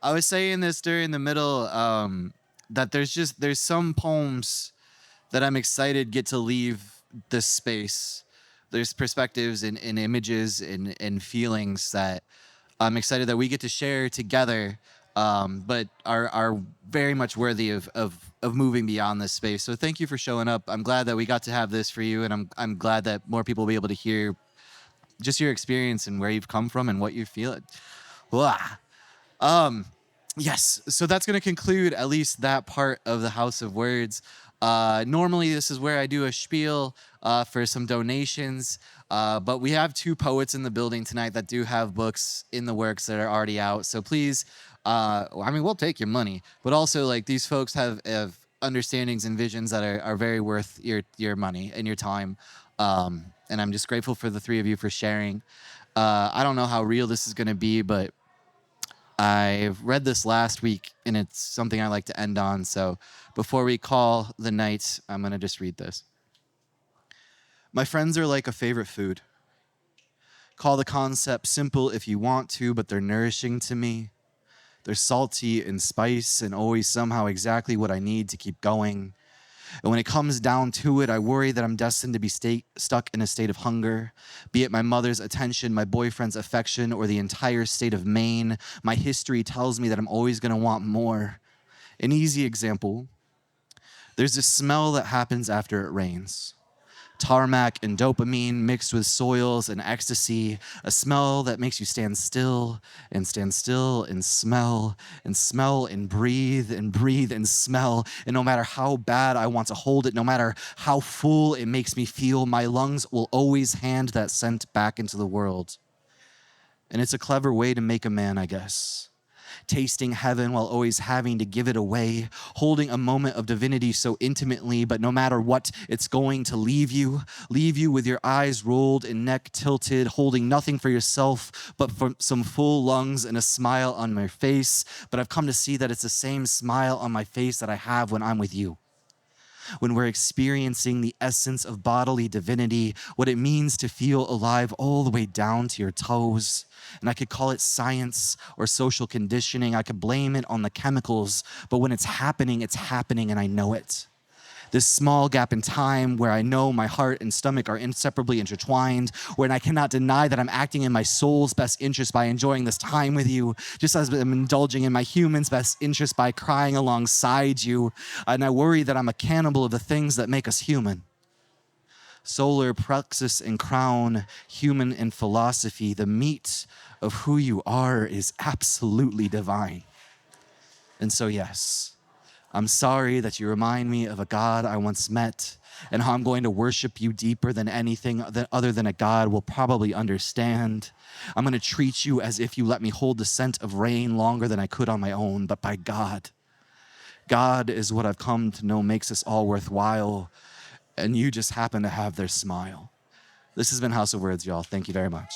I was saying this during the middle, that there's some poems that I'm excited get to leave this space. There's perspectives and images and feelings that I'm excited that we get to share together, but are very much worthy of moving beyond this space. So thank you for showing up. I'm glad that we got to have this for you, and I'm glad that more people will be able to hear just your experience and where you've come from and what you're feeling. Wah. Yes, so that's going to conclude at least that part of the House of Words. Normally, this is where I do a spiel for some donations, but we have two poets in the building tonight that do have books in the works that are already out. So please, I mean, we'll take your money, but also like these folks have understandings and visions that are very worth your money and your time. And I'm just grateful for the three of you for sharing. I don't know how real this is going to be, but I've read this last week, and it's something I like to end on. So before we call the night, I'm going to just read this. My friends are like a favorite food. Call the concept simple if you want to, but they're nourishing to me. They're salty and spice and always somehow exactly what I need to keep going. And when it comes down to it, I worry that I'm destined to be stuck in a state of hunger, be it my mother's attention, my boyfriend's affection, or the entire state of Maine. My history tells me that I'm always going to want more. An easy example, there's a smell that happens after it rains. Tarmac and dopamine mixed with soils and ecstasy, a smell that makes you stand still and smell and breathe and smell. And no matter how bad I want to hold it, no matter how full it makes me feel, my lungs will always hand that scent back into the world. And it's a clever way to make a man, I guess. Tasting heaven while always having to give it away, holding a moment of divinity so intimately, but no matter what, it's going to leave you with your eyes rolled and neck tilted, holding nothing for yourself but for some full lungs and a smile on my face. But I've come to see that it's the same smile on my face that I have when I'm with you. When we're experiencing the essence of bodily divinity, what it means to feel alive all the way down to your toes. And I could call it science or social conditioning. I could blame it on the chemicals, but when it's happening, and I know it. This small gap in time where I know my heart and stomach are inseparably intertwined, when I cannot deny that I'm acting in my soul's best interest by enjoying this time with you, just as I'm indulging in my human's best interest by crying alongside you. And I worry that I'm a cannibal of the things that make us human. Solar plexus and crown, human and philosophy, the meat of who you are is absolutely divine. And so, yes, I'm sorry that you remind me of a God I once met and how I'm going to worship you deeper than anything other than a God will probably understand. I'm going to treat you as if you let me hold the scent of rain longer than I could on my own. But by God, God is what I've come to know makes us all worthwhile, and you just happen to have their smile. This has been House of Words, y'all. Thank you very much.